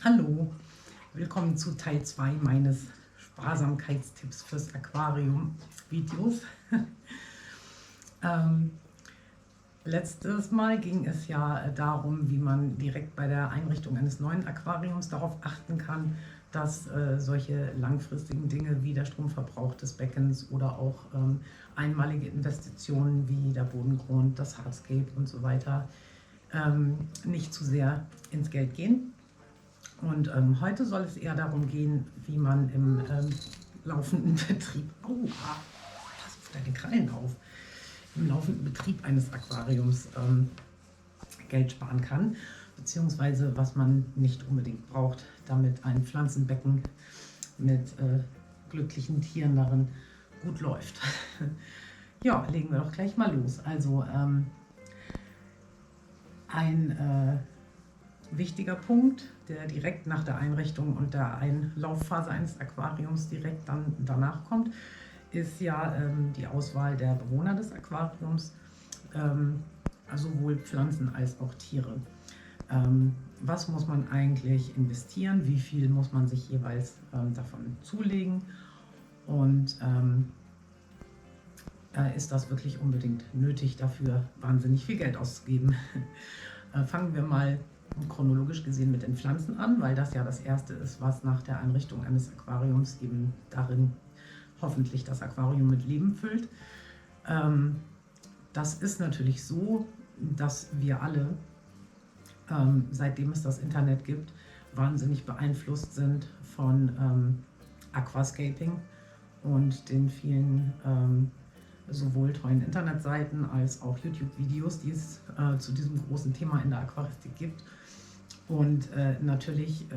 Hallo, willkommen zu Teil 2 meines Sparsamkeitstipps fürs Aquarium Videos. ähm, Letztes Mal ging es ja darum, wie man direkt bei der Einrichtung eines neuen Aquariums darauf achten kann, dass solche langfristigen Dinge wie der Stromverbrauch des Beckens oder auch einmalige Investitionen wie der Bodengrund, das Hardscape und so weiter nicht zu sehr ins Geld gehen. Und heute soll es eher darum gehen, wie man im laufenden Betrieb, pass auf deine Krallen auf, im laufenden Betrieb eines Aquariums Geld sparen kann, beziehungsweise was man nicht unbedingt braucht, damit ein Pflanzenbecken mit glücklichen Tieren darin gut läuft. Ja, legen wir doch gleich mal los. Also ein wichtiger Punkt, der direkt nach der Einrichtung und der Einlaufphase eines Aquariums direkt dann danach kommt, ist ja die Auswahl der Bewohner des Aquariums, also sowohl Pflanzen als auch Tiere. Was muss man eigentlich investieren? Wie viel muss man sich jeweils davon zulegen? Und ist das wirklich unbedingt nötig, dafür wahnsinnig viel Geld auszugeben? Fangen wir mal chronologisch gesehen mit den Pflanzen an, weil das ja das erste ist, was nach der Einrichtung eines Aquariums eben darin hoffentlich das Aquarium mit Leben füllt. Das ist natürlich so, dass wir alle, seitdem es das Internet gibt, wahnsinnig beeinflusst sind von Aquascaping und den vielen sowohl tollen Internetseiten als auch YouTube-Videos, die es zu diesem großen Thema in der Aquaristik gibt. Und natürlich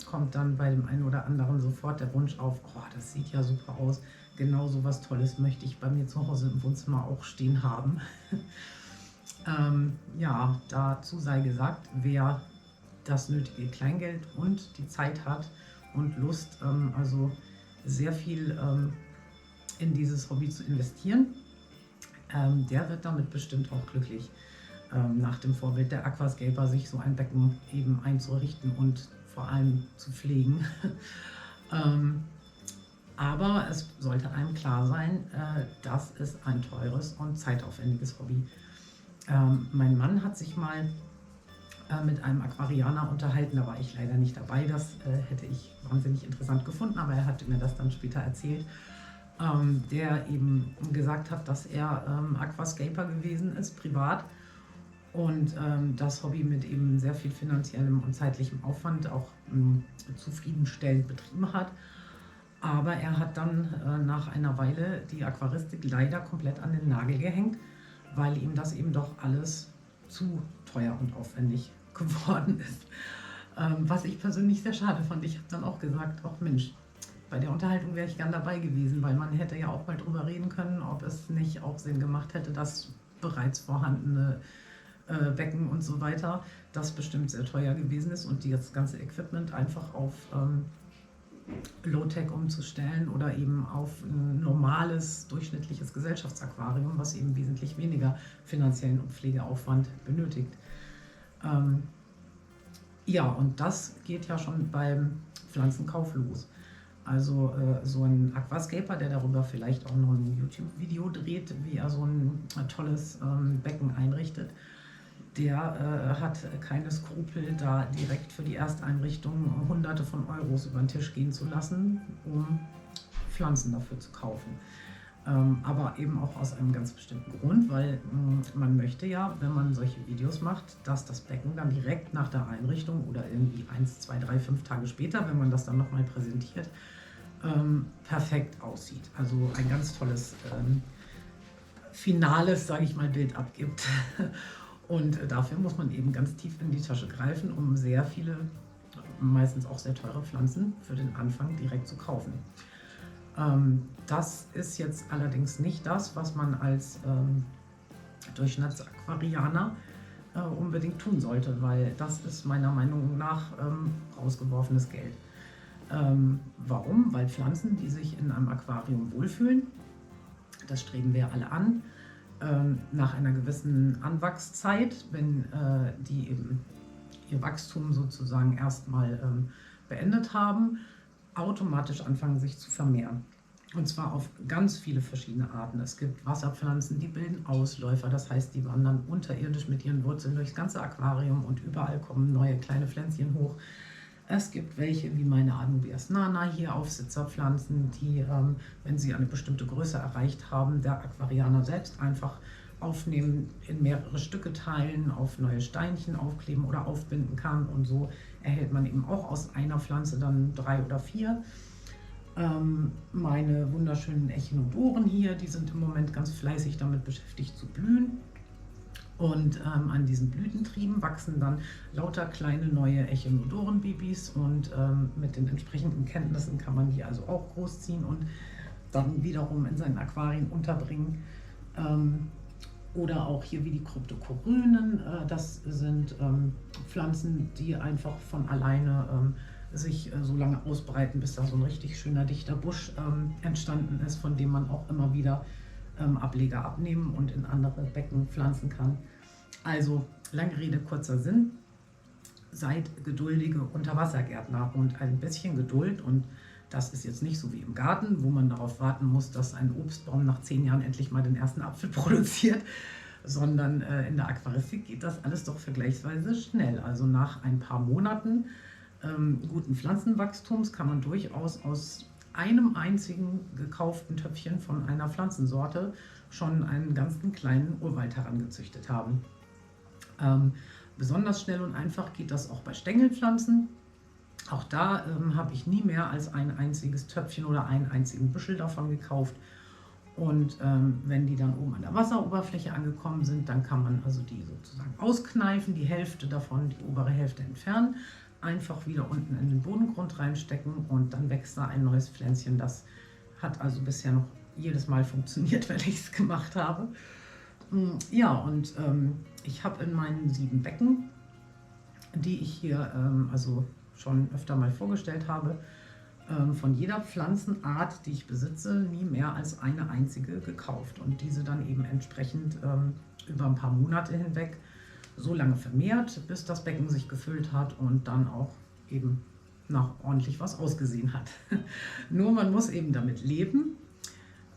kommt dann bei dem einen oder anderen sofort der Wunsch auf, oh, das sieht ja super aus, genau so was Tolles möchte ich bei mir zu Hause im Wohnzimmer auch stehen haben. Ja, dazu sei gesagt, wer das nötige Kleingeld und die Zeit hat und Lust, also sehr viel in dieses Hobby zu investieren, der wird damit bestimmt auch glücklich, nach dem Vorbild der Aquascaper sich so ein Becken eben einzurichten und vor allem zu pflegen. Aber es sollte einem klar sein, das ist ein teures und zeitaufwendiges Hobby. Mein Mann hat sich mal mit einem Aquarianer unterhalten, da war ich leider nicht dabei, das hätte ich wahnsinnig interessant gefunden, aber er hatte mir das dann später erzählt, der eben gesagt hat, dass er Aquascaper gewesen ist, privat, und das Hobby mit eben sehr viel finanziellem und zeitlichem Aufwand auch zufriedenstellend betrieben hat. Aber er hat dann nach einer Weile die Aquaristik leider komplett an den Nagel gehängt, weil ihm das eben doch alles zu teuer und aufwendig geworden ist. Was ich persönlich sehr schade fand. Ich habe dann auch gesagt, ach Mensch, bei der Unterhaltung wäre ich gern dabei gewesen, weil man hätte ja auch mal drüber reden können, ob es nicht auch Sinn gemacht hätte, das bereits vorhandene Becken und so weiter, das bestimmt sehr teuer gewesen ist, und das ganze Equipment einfach auf Low-Tech umzustellen oder eben auf ein normales, durchschnittliches Gesellschaftsaquarium, was eben wesentlich weniger finanziellen und Pflegeaufwand benötigt. Ja, und das geht ja schon beim Pflanzenkauf los. Also so ein Aquascaper, der darüber vielleicht auch noch ein YouTube-Video dreht, wie er so ein tolles Becken einrichtet, der hat keine Skrupel, da direkt für die Ersteinrichtung Hunderte von Euros über den Tisch gehen zu lassen, um Pflanzen dafür zu kaufen. Aber eben auch aus einem ganz bestimmten Grund, weil man möchte ja, wenn man solche Videos macht, dass das Becken dann direkt nach der Einrichtung oder irgendwie 1, 2, 3, 5 Tage später, wenn man das dann nochmal präsentiert, perfekt aussieht. Also ein ganz tolles finales, sage ich mal, Bild abgibt. Und dafür muss man eben ganz tief in die Tasche greifen, um sehr viele, meistens auch sehr teure Pflanzen für den Anfang direkt zu kaufen. Das ist jetzt allerdings nicht das, was man als Durchschnittsaquarianer unbedingt tun sollte, weil das ist meiner Meinung nach rausgeworfenes Geld. Warum? Weil Pflanzen, die sich in einem Aquarium wohlfühlen, das streben wir alle an, nach einer gewissen Anwachszeit, wenn die eben ihr Wachstum sozusagen erstmal beendet haben, automatisch anfangen sich zu vermehren. Und zwar auf ganz viele verschiedene Arten. Es gibt Wasserpflanzen, die bilden Ausläufer, das heißt, die wandern unterirdisch mit ihren Wurzeln durchs ganze Aquarium und überall kommen neue kleine Pflänzchen hoch. Es gibt welche, wie meine Anubias nana, hier Aufsitzerpflanzen, die, wenn sie eine bestimmte Größe erreicht haben, der Aquarianer selbst einfach aufnehmen, in mehrere Stücke teilen, auf neue Steinchen aufkleben oder aufbinden kann. Und so erhält man eben auch aus einer Pflanze dann 3 oder 4. Meine wunderschönen Echinodoren hier, die sind im Moment ganz fleißig damit beschäftigt zu blühen. Und an diesen Blütentrieben wachsen dann lauter kleine neue Echinodoren-Babys und mit den entsprechenden Kenntnissen kann man die also auch großziehen und dann wiederum in seinen Aquarien unterbringen. Oder auch hier wie die Kryptokorynen, das sind Pflanzen, die einfach von alleine sich so lange ausbreiten, bis da so ein richtig schöner dichter Busch entstanden ist, von dem man auch immer wieder Ableger abnehmen und in andere Becken pflanzen kann. Also lange Rede, kurzer Sinn, seid geduldige Unterwassergärtner und ein bisschen Geduld, und das ist jetzt nicht so wie im Garten, wo man darauf warten muss, dass ein Obstbaum nach 10 Jahren endlich mal den ersten Apfel produziert, sondern in der Aquaristik geht das alles doch vergleichsweise schnell. Also nach ein paar Monaten guten Pflanzenwachstums kann man durchaus aus einem einzigen gekauften Töpfchen von einer Pflanzensorte schon einen ganzen kleinen Urwald herangezüchtet haben. Besonders schnell und einfach geht das auch bei Stängelpflanzen. Auch da habe ich nie mehr als ein einziges Töpfchen oder einen einzigen Büschel davon gekauft. Und wenn die dann oben an der Wasseroberfläche angekommen sind, dann kann man also die sozusagen auskneifen, die Hälfte davon, die obere Hälfte entfernen, einfach wieder unten in den Bodengrund reinstecken und dann wächst da ein neues Pflänzchen. Das hat also bisher noch jedes Mal funktioniert, wenn ich es gemacht habe. Ja, und ich habe in meinen 7 Becken, die ich hier also schon öfter mal vorgestellt habe, von jeder Pflanzenart, die ich besitze, nie mehr als eine einzige gekauft und diese dann eben entsprechend über ein paar Monate hinweg so lange vermehrt, bis das Becken sich gefüllt hat und dann auch eben nach ordentlich was ausgesehen hat. Nur man muss eben damit leben.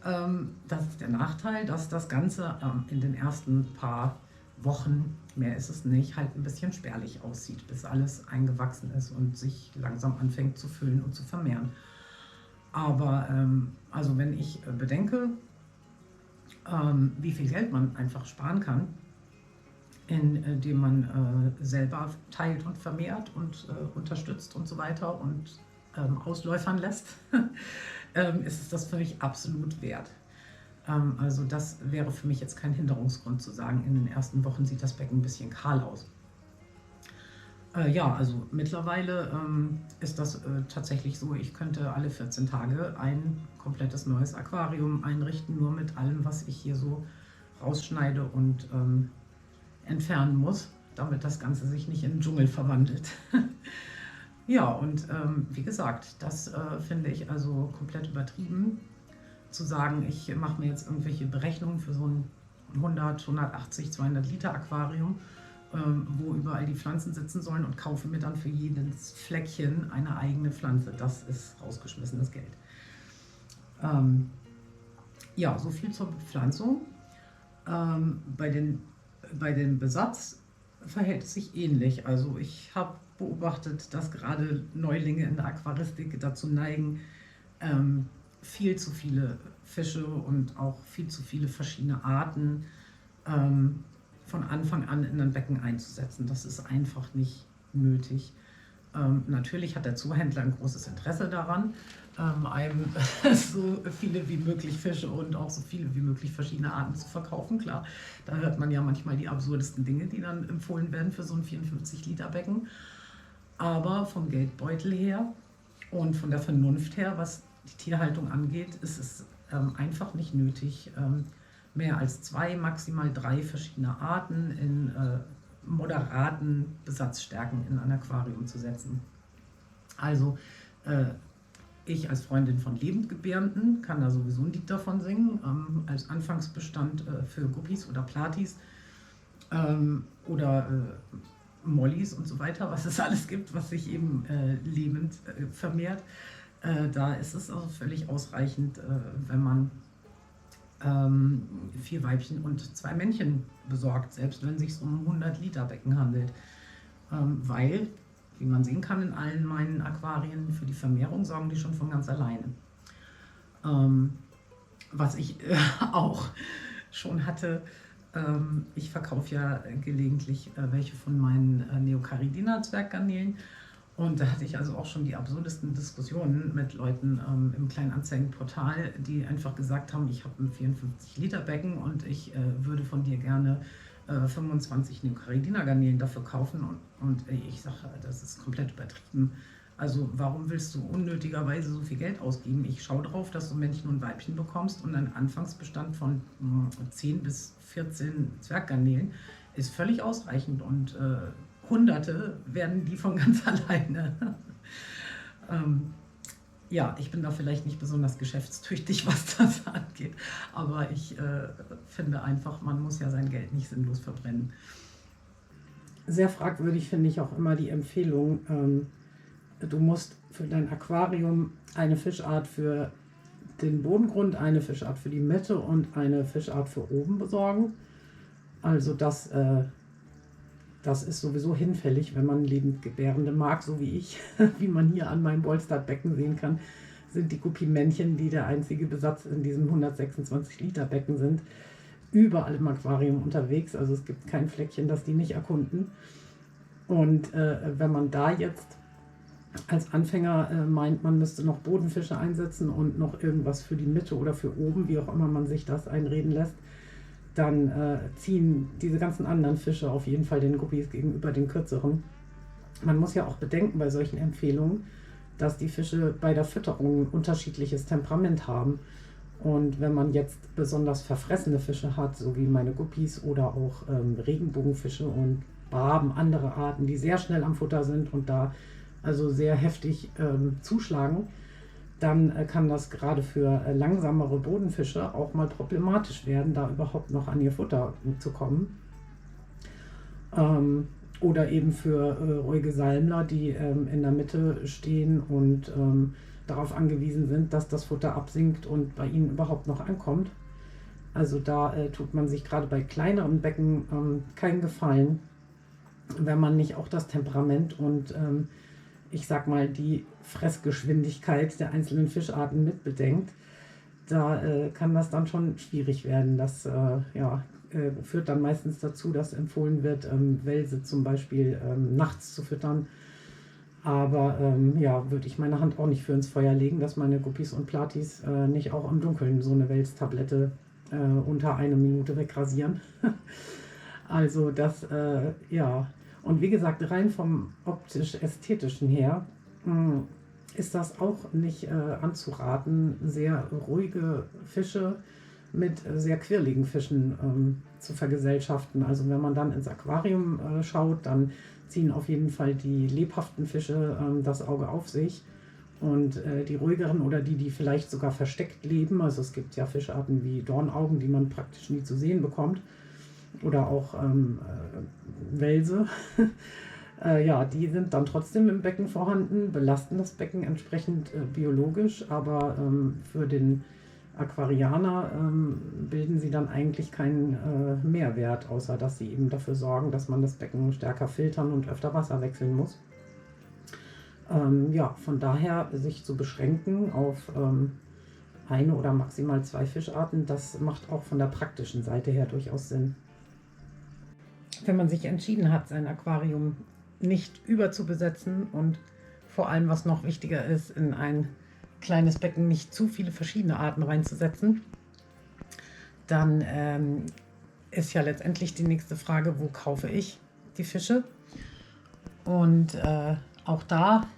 Das ist der Nachteil, dass das Ganze in den ersten paar Wochen, mehr ist es nicht, halt ein bisschen spärlich aussieht, bis alles eingewachsen ist und sich langsam anfängt zu füllen und zu vermehren. Aber also wenn ich bedenke, wie viel Geld man einfach sparen kann, indem man selber teilt und vermehrt und unterstützt und so weiter und ausläufern lässt, ist es das für mich absolut wert. Also das wäre für mich jetzt kein Hinderungsgrund zu sagen, in den ersten Wochen sieht das Becken ein bisschen kahl aus. Ja, also mittlerweile ist das tatsächlich so, ich könnte alle 14 Tage ein komplettes neues Aquarium einrichten, nur mit allem, was ich hier so rausschneide und entfernen muss, damit das Ganze sich nicht in den Dschungel verwandelt. Ja, und wie gesagt, das finde ich also komplett übertrieben, zu sagen, ich mache mir jetzt irgendwelche Berechnungen für so ein 100, 180, 200 Liter Aquarium, wo überall die Pflanzen sitzen sollen, und kaufe mir dann für jedes Fleckchen eine eigene Pflanze. Das ist rausgeschmissenes Geld. Ja, so viel zur Bepflanzung. Bei dem Besatz verhält es sich ähnlich. Also ich habe beobachtet, dass gerade Neulinge in der Aquaristik dazu neigen, viel zu viele Fische und auch viel zu viele verschiedene Arten von Anfang an in ein Becken einzusetzen. Das ist einfach nicht nötig. Natürlich hat der Zuhändler ein großes Interesse daran, einem so viele wie möglich Fische und auch so viele wie möglich verschiedene Arten zu verkaufen. Klar, da hört man ja manchmal die absurdesten Dinge, die dann empfohlen werden für so ein 54 Liter Becken. Aber vom Geldbeutel her und von der Vernunft her, was die Tierhaltung angeht, ist es einfach nicht nötig, mehr als 2, maximal 3 verschiedene Arten in moderaten Besatzstärken in ein Aquarium zu setzen. Also ich als Freundin von Lebendgebärenden kann da sowieso ein Lied davon singen, als Anfangsbestand für Guppies oder Platis oder Mollys und so weiter, was es alles gibt, was sich eben lebend vermehrt. Da ist es also völlig ausreichend, wenn man 4 Weibchen und 2 Männchen besorgt, selbst wenn es sich um 100 Liter Becken handelt. Weil, wie man sehen kann, in allen meinen Aquarien für die Vermehrung sorgen die schon von ganz alleine. Was ich auch schon hatte, ich verkaufe ja gelegentlich welche von meinen Neocaridina Zwerggarnelen. Und da hatte ich also auch schon die absurdesten Diskussionen mit Leuten im Kleinanzeigenportal, die einfach gesagt haben, ich habe ein 54 Liter Becken und ich würde von dir gerne 25 Neocaridina Garnelen dafür kaufen. Und ich sage, das ist komplett übertrieben. Also warum willst du unnötigerweise so viel Geld ausgeben? Ich schaue drauf, dass du Männchen und Weibchen bekommst und ein Anfangsbestand von 10 bis 14 Zwerggarnelen ist völlig ausreichend und Hunderte werden die von ganz alleine. Ja, ich bin da vielleicht nicht besonders geschäftstüchtig, was das angeht, aber ich finde einfach, man muss ja sein Geld nicht sinnlos verbrennen. Sehr fragwürdig finde ich auch immer die Empfehlung, du musst für dein Aquarium eine Fischart für den Bodengrund, eine Fischart für die Mitte und eine Fischart für oben besorgen. Also das ist sowieso hinfällig, wenn man Lebendgebärende mag, so wie ich. Wie man hier an meinem Bolstad-Becken sehen kann, sind die Guppy-Männchen, die der einzige Besatz in diesem 126 Liter Becken sind, überall im Aquarium unterwegs. Also es gibt kein Fleckchen, das die nicht erkunden. Und wenn man da jetzt als Anfänger meint, man müsste noch Bodenfische einsetzen und noch irgendwas für die Mitte oder für oben, wie auch immer man sich das einreden lässt, dann ziehen diese ganzen anderen Fische auf jeden Fall den Guppies gegenüber den kürzeren. Man muss ja auch bedenken bei solchen Empfehlungen, dass die Fische bei der Fütterung ein unterschiedliches Temperament haben. Und wenn man jetzt besonders verfressene Fische hat, so wie meine Guppies oder auch Regenbogenfische und Barben, andere Arten, die sehr schnell am Futter sind und da also sehr heftig zuschlagen, dann kann das gerade für langsamere Bodenfische auch mal problematisch werden, da überhaupt noch an ihr Futter zu kommen. Oder eben für ruhige Salmler, die in der Mitte stehen und darauf angewiesen sind, dass das Futter absinkt und bei ihnen überhaupt noch ankommt. Also da tut man sich gerade bei kleineren Becken keinen Gefallen, wenn man nicht auch das Temperament und ich sag mal, die Fressgeschwindigkeit der einzelnen Fischarten mitbedenkt, da kann das dann schon schwierig werden. Das führt dann meistens dazu, dass empfohlen wird, Welse zum Beispiel nachts zu füttern. Aber würde ich meine Hand auch nicht für ins Feuer legen, dass meine Guppies und Platis nicht auch im Dunkeln so eine Welstablette unter 1 Minute wegrasieren. Also das, Und wie gesagt, rein vom optisch-ästhetischen her ist das auch nicht anzuraten, sehr ruhige Fische mit sehr quirligen Fischen zu vergesellschaften. Also wenn man dann ins Aquarium schaut, dann ziehen auf jeden Fall die lebhaften Fische das Auge auf sich. Und die ruhigeren oder die vielleicht sogar versteckt leben, also es gibt ja Fischarten wie Dornaugen, die man praktisch nie zu sehen bekommt, oder auch Welse, die sind dann trotzdem im Becken vorhanden, belasten das Becken entsprechend biologisch, aber für den Aquarianer bilden sie dann eigentlich keinen Mehrwert, außer dass sie eben dafür sorgen, dass man das Becken stärker filtern und öfter Wasser wechseln muss. Von daher sich zu beschränken auf eine oder maximal 2 Fischarten, das macht auch von der praktischen Seite her durchaus Sinn. Wenn man sich entschieden hat, sein Aquarium nicht überzubesetzen und vor allem, was noch wichtiger ist, in ein kleines Becken nicht zu viele verschiedene Arten reinzusetzen, dann ist ja letztendlich die nächste Frage, wo kaufe ich die Fische? Und auch da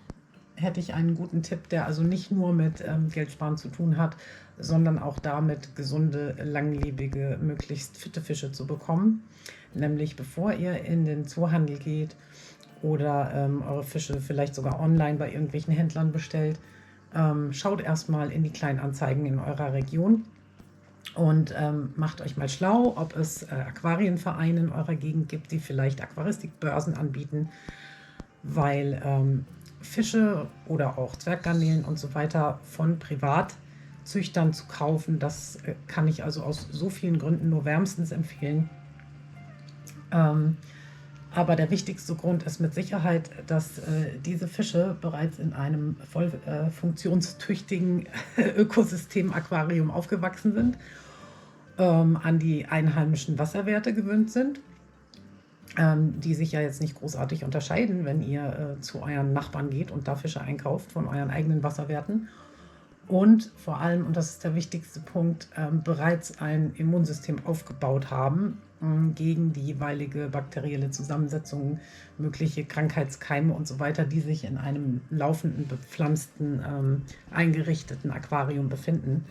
hätte ich einen guten Tipp, der also nicht nur mit Geldsparen zu tun hat, sondern auch damit, gesunde, langlebige, möglichst fitte Fische zu bekommen. Nämlich bevor ihr in den Zoohandel geht oder eure Fische vielleicht sogar online bei irgendwelchen Händlern bestellt, schaut erstmal in die Kleinanzeigen in eurer Region Und macht euch mal schlau, ob es Aquarienvereine in eurer Gegend gibt, die vielleicht Aquaristikbörsen anbieten, weil Fische oder auch Zwerggarnelen und so weiter von Privatzüchtern zu kaufen, das kann ich also aus so vielen Gründen nur wärmstens empfehlen. Aber der wichtigste Grund ist mit Sicherheit, dass diese Fische bereits in einem voll funktionstüchtigen Ökosystem-Aquarium aufgewachsen sind, an die einheimischen Wasserwerte gewöhnt sind, die sich ja jetzt nicht großartig unterscheiden, wenn ihr zu euren Nachbarn geht und da Fische einkauft von euren eigenen Wasserwerten. Und vor allem, und das ist der wichtigste Punkt, bereits ein Immunsystem aufgebaut haben gegen die jeweilige bakterielle Zusammensetzung, mögliche Krankheitskeime und so weiter, die sich in einem laufenden, bepflanzten, eingerichteten Aquarium befinden.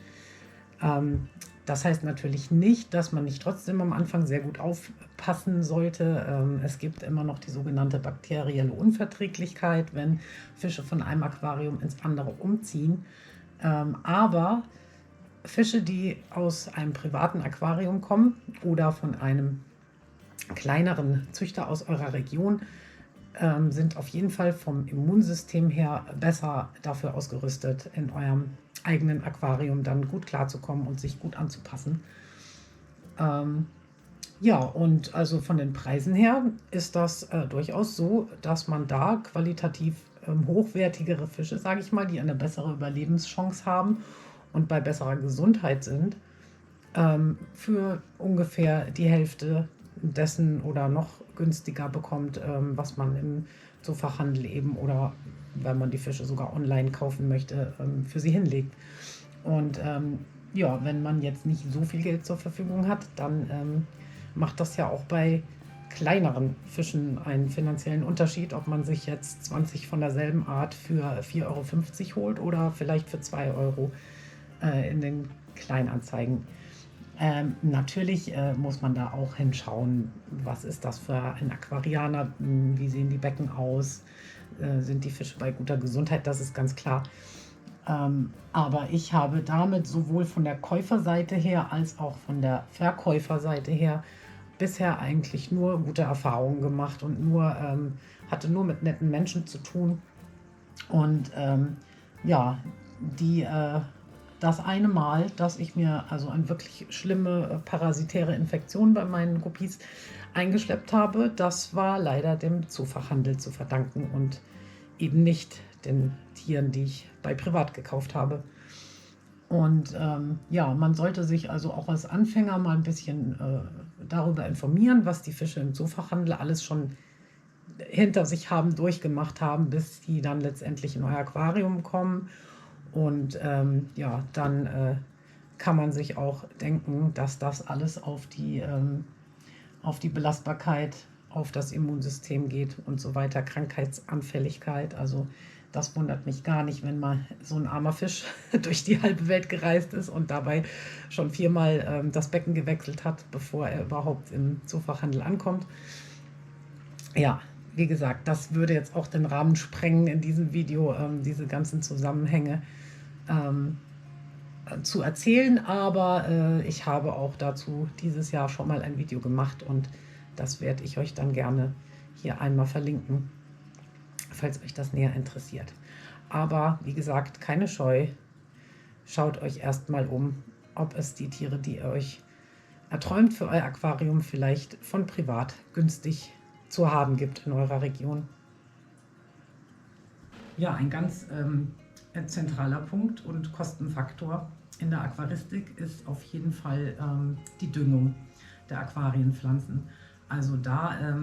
Das heißt natürlich nicht, dass man nicht trotzdem am Anfang sehr gut aufpassen sollte. Es gibt immer noch die sogenannte bakterielle Unverträglichkeit, wenn Fische von einem Aquarium ins andere umziehen. Aber Fische, die aus einem privaten Aquarium kommen oder von einem kleineren Züchter aus eurer Region, sind auf jeden Fall vom Immunsystem her besser dafür ausgerüstet, in eurem eigenen Aquarium dann gut klarzukommen und sich gut anzupassen. Ja, und also von den Preisen her ist das durchaus so, dass man da qualitativ hochwertigere Fische, sage ich mal, die eine bessere Überlebenschance haben und bei besserer Gesundheit sind, für ungefähr die Hälfte dessen oder noch günstiger bekommt, was man im Zoofachhandel eben oder wenn man die Fische sogar online kaufen möchte, für sie hinlegt. Und ja, wenn man jetzt nicht so viel Geld zur Verfügung hat, dann macht das ja auch bei kleineren Fischen einen finanziellen Unterschied, ob man sich jetzt 20 von derselben Art für 4,50 € holt oder vielleicht für 2 Euro in den Kleinanzeigen. Natürlich muss man da auch hinschauen, was ist das für ein Aquarianer, wie sehen die Becken aus, sind die Fische bei guter Gesundheit, das ist ganz klar. Aber ich habe damit sowohl von der Käuferseite her als auch von der Verkäuferseite her bisher eigentlich nur gute Erfahrungen gemacht und hatte nur mit netten Menschen zu tun. Und ja, das eine Mal, dass ich mir also eine wirklich schlimme parasitäre Infektion bei meinen Guppies eingeschleppt habe, das war leider dem Zoofachhandel zu verdanken und eben nicht den Tieren, die ich bei Privat gekauft habe. Und ja, man sollte sich also auch als Anfänger mal ein bisschen darüber informieren, was die Fische im Zoofachhandel alles schon hinter sich haben, durchgemacht haben, bis die dann letztendlich in euer Aquarium kommen. Und ja, dann kann man sich auch denken, dass das alles auf die Belastbarkeit, auf das Immunsystem geht und so weiter, Krankheitsanfälligkeit. Also das wundert mich gar nicht, wenn mal so ein armer Fisch durch die halbe Welt gereist ist und dabei schon 4-mal das Becken gewechselt hat, bevor er überhaupt im Zoofachhandel ankommt. Ja, wie gesagt, das würde jetzt auch den Rahmen sprengen in diesem Video, diese ganzen Zusammenhänge zu erzählen, aber ich habe auch dazu dieses Jahr schon mal ein Video gemacht und das werde ich euch dann gerne hier einmal verlinken, falls euch das näher interessiert. Aber wie gesagt, keine Scheu, schaut euch erstmal um, ob es die Tiere, die ihr euch erträumt für euer Aquarium, vielleicht von privat günstig zu haben gibt in eurer Region. Ja, ein ganz zentraler Punkt und Kostenfaktor in der Aquaristik ist auf jeden Fall die Düngung der Aquarienpflanzen. Also da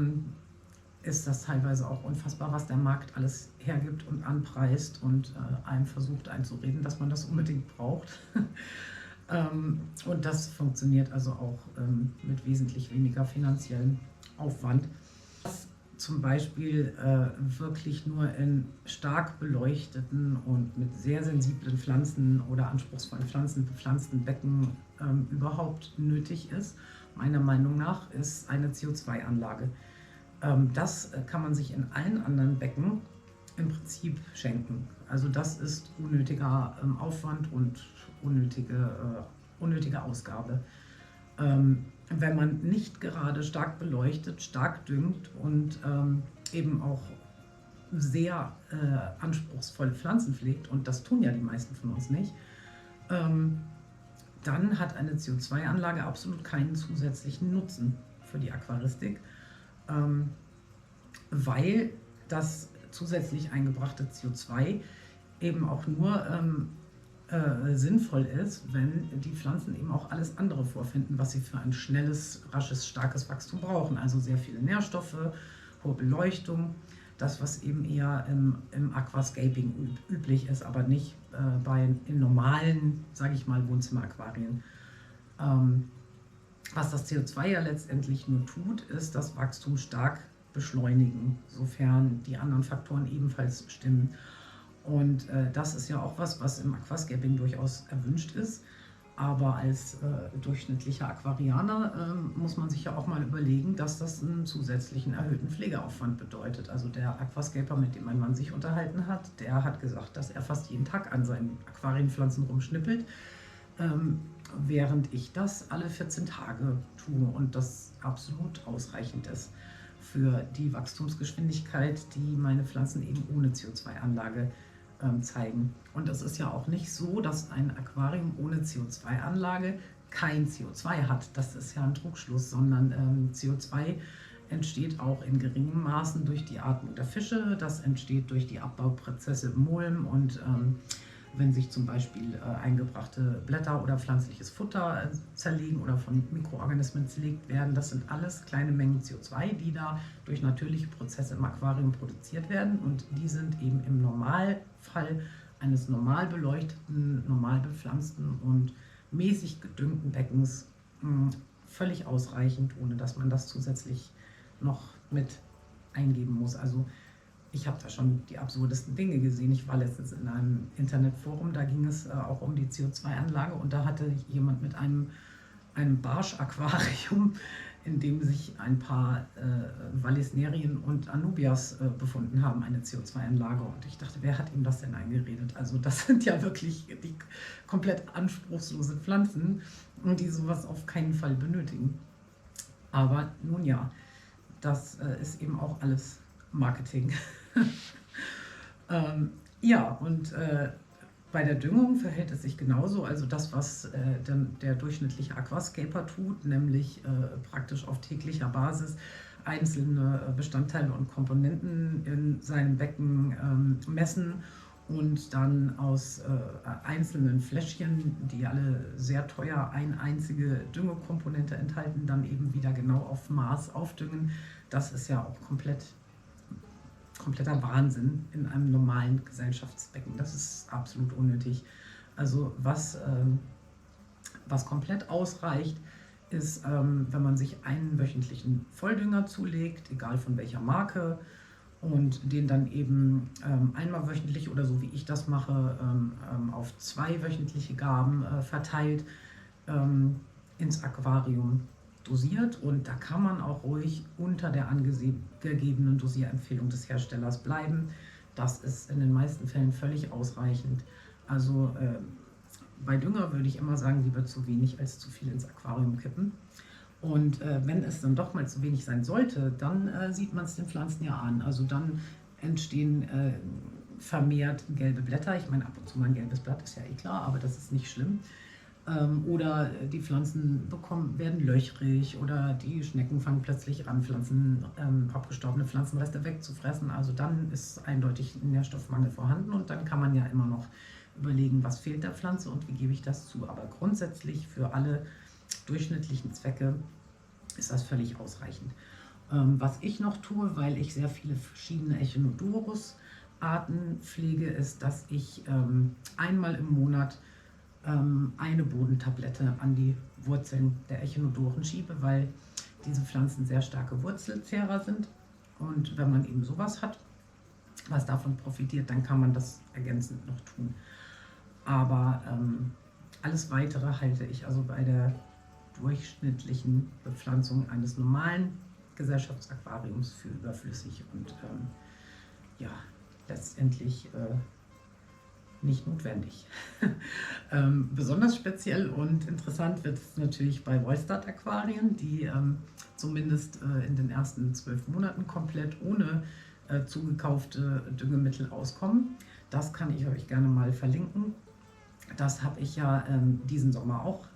ist das teilweise auch unfassbar, was der Markt alles hergibt und anpreist und einem versucht einzureden, dass man das unbedingt braucht. Und das funktioniert also auch mit wesentlich weniger finanziellem Aufwand. Was zum Beispiel wirklich nur in stark beleuchteten und mit sehr sensiblen Pflanzen oder anspruchsvollen Pflanzen bepflanzten Becken überhaupt nötig ist, meiner Meinung nach, ist eine CO2-Anlage. Das kann man sich in allen anderen Becken im Prinzip schenken. Also das ist unnötiger Aufwand und unnötige unnötige Ausgabe. Wenn man nicht gerade stark beleuchtet, stark düngt und eben auch sehr anspruchsvoll Pflanzen pflegt, und das tun ja die meisten von uns nicht, dann hat eine CO2-Anlage absolut keinen zusätzlichen Nutzen für die Aquaristik, weil das zusätzlich eingebrachte CO2 eben auch nur sinnvoll ist, wenn die Pflanzen eben auch alles andere vorfinden, was sie für ein schnelles, rasches, starkes Wachstum brauchen. Also sehr viele Nährstoffe, hohe Beleuchtung, das, was eben eher im Aquascaping üblich ist, aber nicht in normalen, sage ich mal, Wohnzimmeraquarien. Was das CO2 ja letztendlich nur tut, ist das Wachstum stark beschleunigen, sofern die anderen Faktoren ebenfalls stimmen. Und das ist ja auch was im Aquascaping durchaus erwünscht ist. Aber als durchschnittlicher Aquarianer muss man sich ja auch mal überlegen, dass das einen zusätzlichen erhöhten Pflegeaufwand bedeutet. Also der Aquascaper, mit dem mein Mann sich unterhalten hat, der hat gesagt, dass er fast jeden Tag an seinen Aquarienpflanzen rumschnippelt, während ich das alle 14 Tage tue und das absolut ausreichend ist für die Wachstumsgeschwindigkeit, die meine Pflanzen eben ohne CO2-Anlage zeigen. Und es ist ja auch nicht so, dass ein Aquarium ohne CO2-Anlage kein CO2 hat. Das ist ja ein Trugschluss, sondern CO2 entsteht auch in geringem Maßen durch die Atmung der Fische, das entsteht durch die Abbauprozesse im Mulm und wenn sich zum Beispiel eingebrachte Blätter oder pflanzliches Futter zerlegen oder von Mikroorganismen zerlegt werden. Das sind alles kleine Mengen CO2, die da durch natürliche Prozesse im Aquarium produziert werden, und die sind eben im Normalfall eines normal beleuchteten, normal bepflanzten und mäßig gedüngten Beckens völlig ausreichend, ohne dass man das zusätzlich noch mit eingeben muss. Also ich habe da schon die absurdesten Dinge gesehen. Ich war letztens in einem Internetforum, da ging es auch um die CO2-Anlage, und da hatte jemand mit einem Barsch-Aquarium, in dem sich ein paar Vallisnerien und Anubias befunden haben, eine CO2-Anlage. Und ich dachte, wer hat ihm das denn eingeredet? Also das sind ja wirklich die komplett anspruchslose Pflanzen, die sowas auf keinen Fall benötigen. Aber nun ja, das ist eben auch alles Marketing. Ja, und bei der Düngung verhält es sich genauso. Also das, was der durchschnittliche Aquascaper tut, nämlich praktisch auf täglicher Basis einzelne Bestandteile und Komponenten in seinem Becken messen und dann aus einzelnen Fläschchen, die alle sehr teuer eine einzige Düngekomponente enthalten, dann eben wieder genau auf Maß aufdüngen. Das ist ja auch kompletter Wahnsinn in einem normalen Gesellschaftsbecken. Das ist absolut unnötig. Also was komplett ausreicht, ist, wenn man sich einen wöchentlichen Volldünger zulegt, egal von welcher Marke, und den dann eben einmal wöchentlich oder so wie ich das mache, auf 2 wöchentliche Gaben verteilt ins Aquarium dosiert, und da kann man auch ruhig unter der angegebenen Dosierempfehlung des Herstellers bleiben. Das ist in den meisten Fällen völlig ausreichend. Also bei Dünger würde ich immer sagen, lieber zu wenig als zu viel ins Aquarium kippen. Und wenn es dann doch mal zu wenig sein sollte, dann sieht man es den Pflanzen ja an. Also dann entstehen vermehrt gelbe Blätter. Ich meine, ab und zu mal ein gelbes Blatt ist ja eh klar, aber das ist nicht schlimm. Oder die Pflanzen werden löchrig, oder die Schnecken fangen plötzlich an, abgestorbene Pflanzenreste wegzufressen. Also dann ist eindeutig ein Nährstoffmangel vorhanden, und dann kann man ja immer noch überlegen, was fehlt der Pflanze und wie gebe ich das zu. Aber grundsätzlich für alle durchschnittlichen Zwecke ist das völlig ausreichend. Was ich noch tue, weil ich sehr viele verschiedene Echinodorus-Arten pflege, ist, dass ich einmal im Monat eine Bodentablette an die Wurzeln der Echinodoren schiebe, weil diese Pflanzen sehr starke Wurzelzehrer sind. Und wenn man eben sowas hat, was davon profitiert, dann kann man das ergänzend noch tun. Aber alles Weitere halte ich also bei der durchschnittlichen Bepflanzung eines normalen Gesellschaftsaquariums für überflüssig und ja, letztendlich nicht notwendig. Besonders speziell und interessant wird es natürlich bei Wollstadt-Aquarien, die zumindest in den ersten 12 Monaten komplett ohne zugekaufte Düngemittel auskommen. Das kann ich euch gerne mal verlinken. Das habe ich ja diesen Sommer auch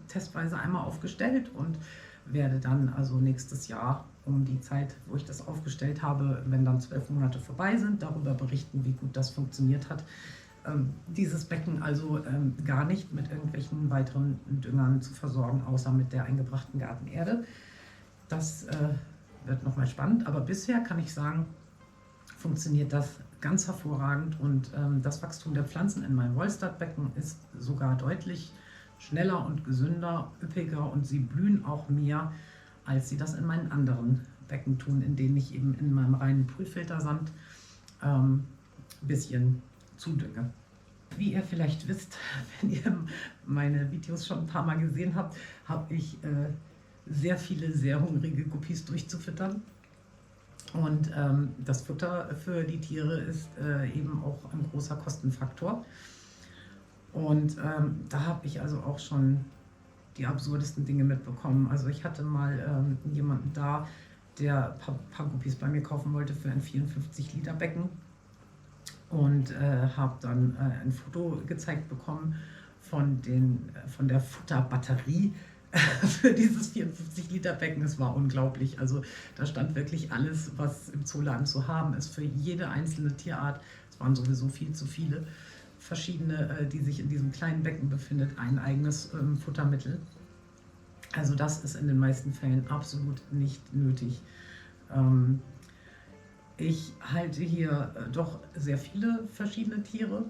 testweise einmal aufgestellt und werde dann also nächstes Jahr um die Zeit, wo ich das aufgestellt habe, wenn dann 12 Monate vorbei sind, darüber berichten, wie gut das funktioniert hat. Dieses Becken also gar nicht mit irgendwelchen weiteren Düngern zu versorgen, außer mit der eingebrachten Gartenerde. Das wird nochmal spannend, aber bisher kann ich sagen, funktioniert das ganz hervorragend und das Wachstum der Pflanzen in meinem Wollstadt-Becken ist sogar deutlich schneller und gesünder, üppiger und sie blühen auch mehr, als sie das in meinen anderen Becken tun, in denen ich eben in meinem reinen Poolfiltersand ein bisschen zudünge. Wie ihr vielleicht wisst, wenn ihr meine Videos schon ein paar Mal gesehen habt, habe ich sehr viele sehr hungrige Guppies durchzufüttern. Und das Futter für die Tiere ist eben auch ein großer Kostenfaktor. Und da habe ich also auch schon die absurdesten Dinge mitbekommen. Also ich hatte mal jemanden da, der ein paar Guppies bei mir kaufen wollte für ein 54 Liter Becken und habe dann ein Foto gezeigt bekommen von der Futterbatterie für dieses 54 Liter Becken. Es war unglaublich. Also da stand wirklich alles, was im Zooladen zu haben ist, für jede einzelne Tierart. Es waren sowieso viel zu viele verschiedene, die sich in diesem kleinen Becken befindet, ein eigenes Futtermittel. Also das ist in den meisten Fällen absolut nicht nötig. Ich halte hier doch sehr viele verschiedene Tiere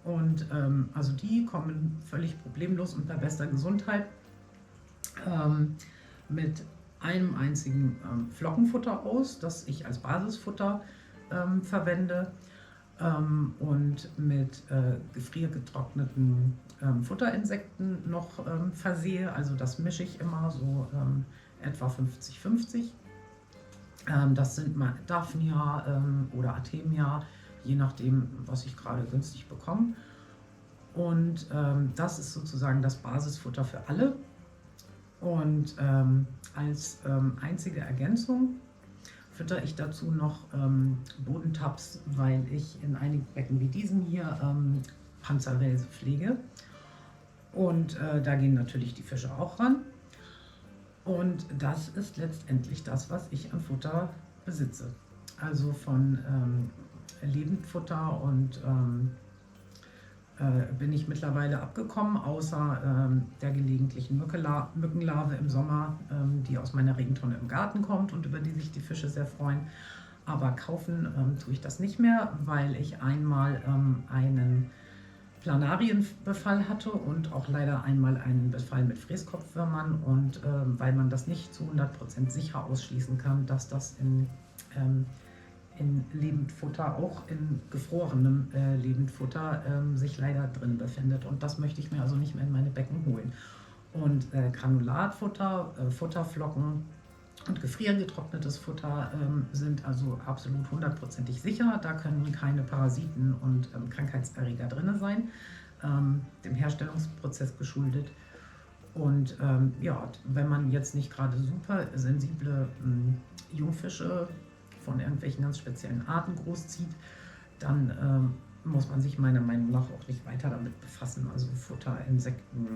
und also die kommen völlig problemlos und bei bester Gesundheit mit einem einzigen Flockenfutter aus, das ich als Basisfutter verwende. Und mit gefriergetrockneten Futterinsekten noch versehe. Also das mische ich immer so etwa 50-50. Das sind mal Daphnia oder Artemia, je nachdem, was ich gerade günstig bekomme. Und das ist sozusagen das Basisfutter für alle. Und als einzige Ergänzung fütter ich dazu noch Bodentabs, weil ich in einigen Becken wie diesem hier Panzerwelse pflege. Und da gehen natürlich die Fische auch ran. Und das ist letztendlich das, was ich an Futter besitze. Also von Lebendfutter und bin ich mittlerweile abgekommen, außer der gelegentlichen Mückenlarve im Sommer, die aus meiner Regentonne im Garten kommt und über die sich die Fische sehr freuen. Aber kaufen tue ich das nicht mehr, weil ich einmal einen Planarienbefall hatte und auch leider einmal einen Befall mit Fräskopfwürmern und weil man das nicht zu 100% sicher ausschließen kann, dass das in Lebendfutter, auch in gefrorenem Lebendfutter, sich leider drin befindet. Und das möchte ich mir also nicht mehr in meine Becken holen. Und Granulatfutter, Futterflocken und gefriergetrocknetes Futter sind also absolut 100%ig sicher. Da können keine Parasiten und Krankheitserreger drin sein, dem Herstellungsprozess geschuldet. Und ja, wenn man jetzt nicht gerade super sensible Jungfische von irgendwelchen ganz speziellen Arten großzieht, dann muss man sich meiner Meinung nach auch nicht weiter damit befassen, also Futter, Insekten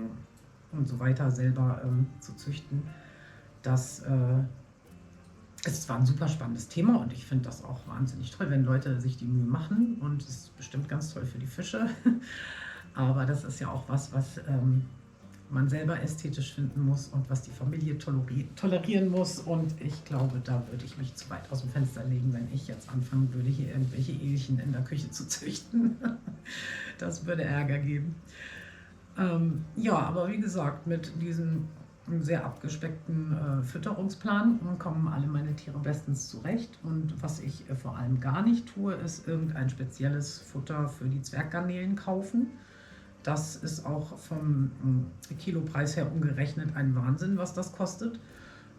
und so weiter selber zu züchten. Das ist zwar ein super spannendes Thema und ich finde das auch wahnsinnig toll, wenn Leute sich die Mühe machen und es ist bestimmt ganz toll für die Fische, aber das ist ja auch was man selber ästhetisch finden muss und was die Familie tolerieren muss. Und ich glaube, da würde ich mich zu weit aus dem Fenster legen, wenn ich jetzt anfangen würde, hier irgendwelche Ehelchen in der Küche zu züchten. Das würde Ärger geben. Ja, aber wie gesagt, mit diesem sehr abgespeckten Fütterungsplan kommen alle meine Tiere bestens zurecht. Und was ich vor allem gar nicht tue, ist irgendein spezielles Futter für die Zwerggarnelen kaufen. Das ist auch vom Kilopreis her umgerechnet ein Wahnsinn, was das kostet.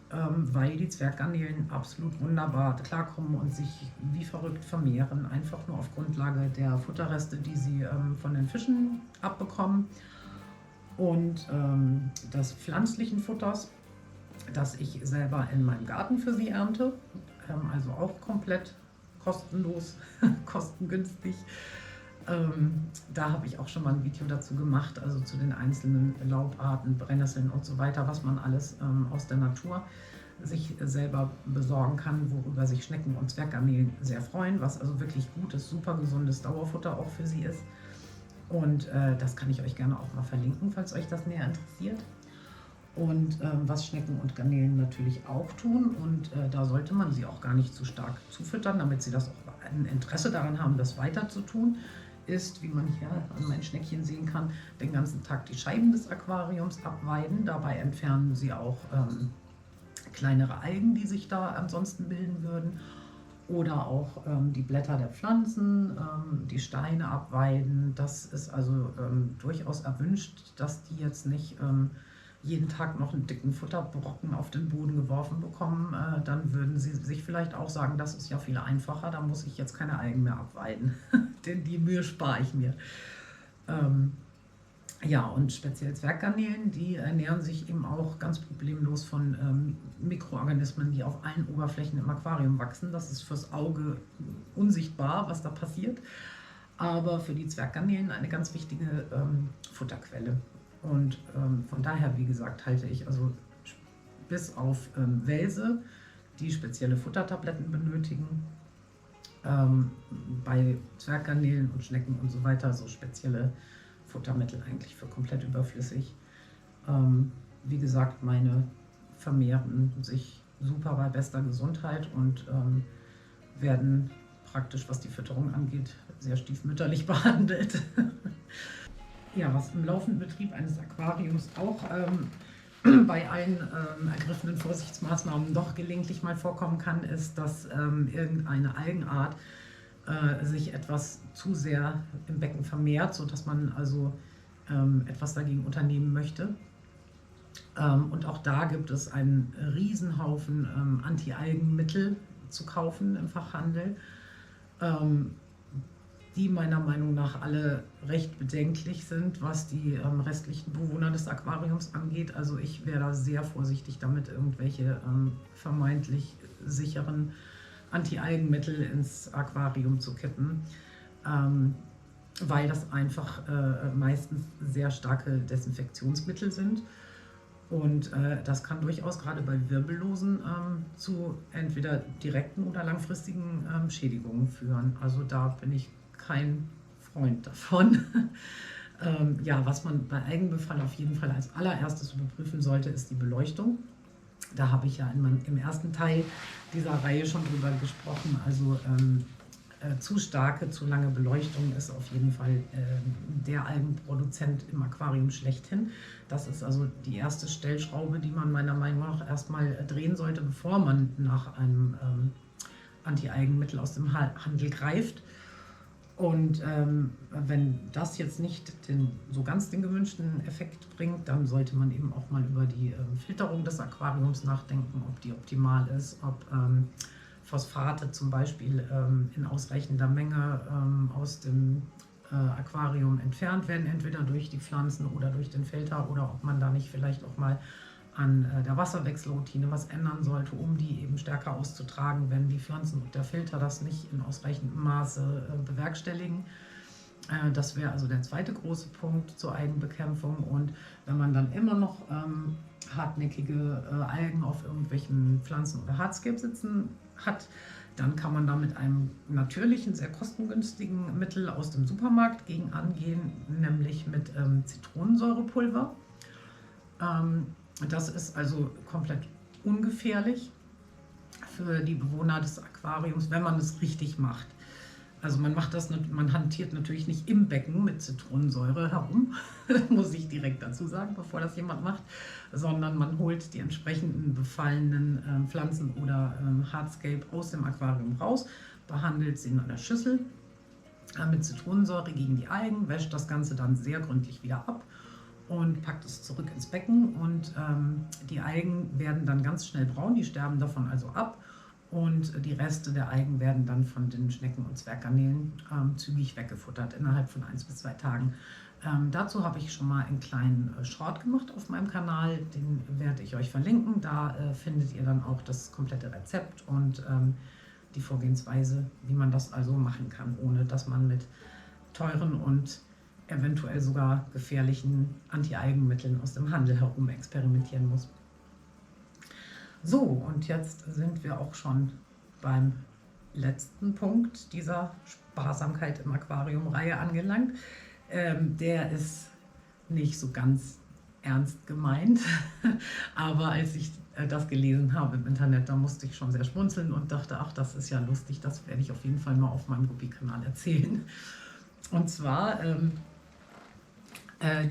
weil die Zwerggarnelen absolut wunderbar klarkommen und sich wie verrückt vermehren, einfach nur auf Grundlage der Futterreste, die sie von den Fischen abbekommen und des pflanzlichen Futters, das ich selber in meinem Garten für sie ernte, also auch komplett kostenlos, kostengünstig. Da habe ich auch schon mal ein Video dazu gemacht, also zu den einzelnen Laubarten, Brennnesseln und so weiter, was man alles aus der Natur sich selber besorgen kann, worüber sich Schnecken und Zwerggarnelen sehr freuen, was also wirklich gutes, super gesundes Dauerfutter auch für sie ist. Und das kann ich euch gerne auch mal verlinken, falls euch das näher interessiert. Und was Schnecken und Garnelen natürlich auch tun, und da sollte man sie auch gar nicht zu stark zufüttern, damit sie das auch ein Interesse daran haben, das weiter zu tun, ist, wie man hier an meinen Schneckchen sehen kann, den ganzen Tag die Scheiben des Aquariums abweiden. Dabei entfernen sie auch kleinere Algen, die sich da ansonsten bilden würden. Oder auch die Blätter der Pflanzen, die Steine abweiden. Das ist also durchaus erwünscht, dass die jetzt nicht jeden Tag noch einen dicken Futterbrocken auf den Boden geworfen bekommen. Dann würden sie sich vielleicht auch sagen, das ist ja viel einfacher, da muss ich jetzt keine Algen mehr abweiden. Denn die Mühe spare ich mir. Ja, und speziell Zwerggarnelen, die ernähren sich eben auch ganz problemlos von Mikroorganismen, die auf allen Oberflächen im Aquarium wachsen. Das ist fürs Auge unsichtbar, was da passiert, aber für die Zwerggarnelen eine ganz wichtige Futterquelle. Und von daher, wie gesagt, halte ich also bis auf Welse, die spezielle Futtertabletten benötigen, bei Zwerggarnelen und Schnecken und so weiter so spezielle Futtermittel eigentlich für komplett überflüssig. Wie gesagt, meine vermehren sich super bei bester Gesundheit und werden praktisch, was die Fütterung angeht, sehr stiefmütterlich behandelt. Ja, was im laufenden Betrieb eines Aquariums auch bei allen ergriffenen Vorsichtsmaßnahmen doch gelegentlich mal vorkommen kann, ist, dass irgendeine Algenart sich etwas zu sehr im Becken vermehrt, sodass man also etwas dagegen unternehmen möchte. Und auch da gibt es einen Riesenhaufen Anti-Algenmittel zu kaufen im Fachhandel, die meiner Meinung nach alle recht bedenklich sind, was die restlichen Bewohner des Aquariums angeht. Also ich wäre da sehr vorsichtig damit, irgendwelche vermeintlich sicheren Anti-Algenmittel ins Aquarium zu kippen, weil das einfach meistens sehr starke Desinfektionsmittel sind. Und das kann durchaus gerade bei Wirbellosen zu entweder direkten oder langfristigen Schädigungen führen. Also da bin ich kein Freund davon. Ja, was man bei Algenbefall auf jeden Fall als allererstes überprüfen sollte, ist die Beleuchtung. Da habe ich ja im ersten Teil dieser Reihe schon drüber gesprochen. Also zu starke, zu lange Beleuchtung ist auf jeden Fall der Algenproduzent im Aquarium schlechthin. Das ist also die erste Stellschraube, die man meiner Meinung nach erstmal drehen sollte, bevor man nach einem Anti-Algenmittel aus dem Handel greift. Und wenn das jetzt nicht so ganz den gewünschten Effekt bringt, dann sollte man eben auch mal über die Filterung des Aquariums nachdenken, ob die optimal ist, ob Phosphate zum Beispiel in ausreichender Menge aus dem Aquarium entfernt werden, entweder durch die Pflanzen oder durch den Filter, oder ob man da nicht vielleicht auch mal an der Wasserwechselroutine was ändern sollte, um die eben stärker auszutragen, wenn die Pflanzen und der Filter das nicht in ausreichendem Maße bewerkstelligen. Das wäre also der zweite große Punkt zur Algenbekämpfung. Und wenn man dann immer noch hartnäckige Algen auf irgendwelchen Pflanzen oder Hardscape sitzen hat, dann kann man da mit einem natürlichen, sehr kostengünstigen Mittel aus dem Supermarkt gegen angehen, nämlich mit Zitronensäurepulver. Das ist also komplett ungefährlich für die Bewohner des Aquariums, wenn man es richtig macht. Also man hantiert natürlich nicht im Becken mit Zitronensäure herum, muss ich direkt dazu sagen, bevor das jemand macht, sondern man holt die entsprechenden befallenen Pflanzen oder Hardscape aus dem Aquarium raus, behandelt sie in einer Schüssel mit Zitronensäure gegen die Algen, wäscht das Ganze dann sehr gründlich wieder ab und packt es zurück ins Becken und die Algen werden dann ganz schnell braun, die sterben davon also ab und die Reste der Algen werden dann von den Schnecken und Zwerggarnelen zügig weggefuttert innerhalb von 1 bis 2 Tagen. Dazu habe ich schon mal einen kleinen Short gemacht auf meinem Kanal, den werde ich euch verlinken. Da findet ihr dann auch das komplette Rezept und die Vorgehensweise, wie man das also machen kann, ohne dass man mit teuren und eventuell sogar gefährlichen Anti-Algenmitteln aus dem Handel herum experimentieren muss. So, und jetzt sind wir auch schon beim letzten Punkt dieser Sparsamkeit im Aquarium-Reihe angelangt. Der ist nicht so ganz ernst gemeint, aber als ich das gelesen habe im Internet, da musste ich schon sehr schmunzeln und dachte, ach, das ist ja lustig, das werde ich auf jeden Fall mal auf meinem Guppi-Kanal erzählen. Und zwar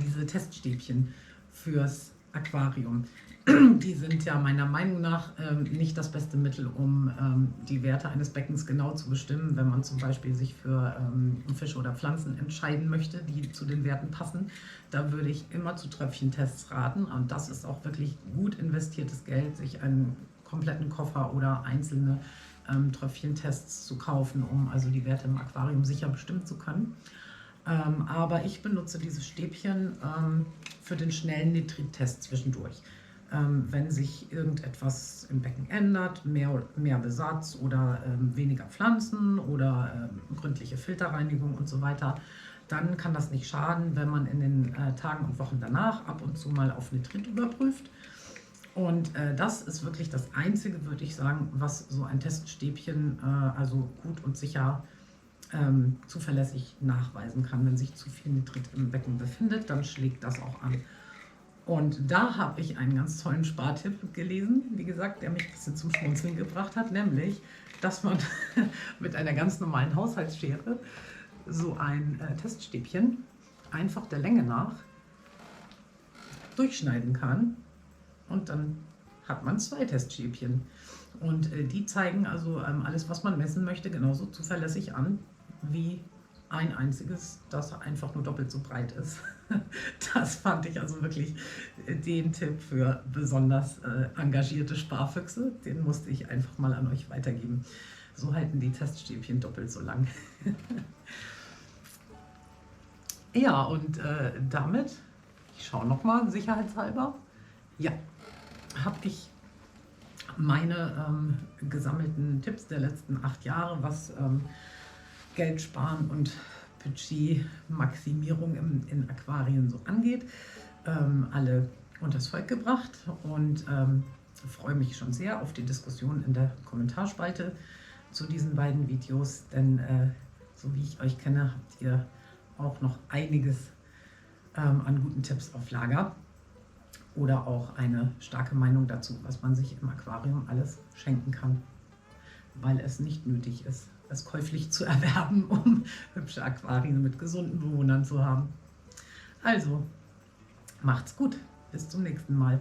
diese Teststäbchen fürs Aquarium. Die sind ja meiner Meinung nach nicht das beste Mittel, um die Werte eines Beckens genau zu bestimmen, wenn man zum Beispiel sich für Fische oder Pflanzen entscheiden möchte, die zu den Werten passen. Da würde ich immer zu Tröpfchentests raten und das ist auch wirklich gut investiertes Geld, sich einen kompletten Koffer oder einzelne Tröpfchentests zu kaufen, um also die Werte im Aquarium sicher bestimmen zu können. Aber ich benutze dieses Stäbchen für den schnellen Nitrittest zwischendurch. Wenn sich irgendetwas im Becken ändert, mehr Besatz oder weniger Pflanzen oder gründliche Filterreinigung und so weiter, dann kann das nicht schaden, wenn man in den Tagen und Wochen danach ab und zu mal auf Nitrit überprüft. Und das ist wirklich das Einzige, würde ich sagen, was so ein Teststäbchen also gut und sicher zuverlässig nachweisen kann. Wenn sich zu viel Nitrit im Becken befindet, dann schlägt das auch an. Und da habe ich einen ganz tollen Spartipp gelesen, wie gesagt, der mich ein bisschen zum Schmunzeln gebracht hat, nämlich, dass man mit einer ganz normalen Haushaltsschere so ein Teststäbchen einfach der Länge nach durchschneiden kann und dann hat man 2 Teststäbchen. Und die zeigen also alles, was man messen möchte, genauso zuverlässig an wie ein einziges, das einfach nur doppelt so breit ist. Das fand ich also wirklich den Tipp für besonders engagierte Sparfüchse. Den musste ich einfach mal an euch weitergeben. So halten die Teststäbchen doppelt so lang. Ja, und damit, ich schaue nochmal sicherheitshalber, ja, habe ich meine gesammelten Tipps der letzten 8 Jahre, was Geld sparen und Budgetmaximierung in Aquarien so angeht, alle unters Volk gebracht und freue mich schon sehr auf die Diskussion in der Kommentarspalte zu diesen beiden Videos, denn so wie ich euch kenne, habt ihr auch noch einiges an guten Tipps auf Lager oder auch eine starke Meinung dazu, was man sich im Aquarium alles schenken kann, weil es nicht nötig ist, es käuflich zu erwerben, um hübsche Aquarien mit gesunden Bewohnern zu haben. Also, macht's gut. Bis zum nächsten Mal.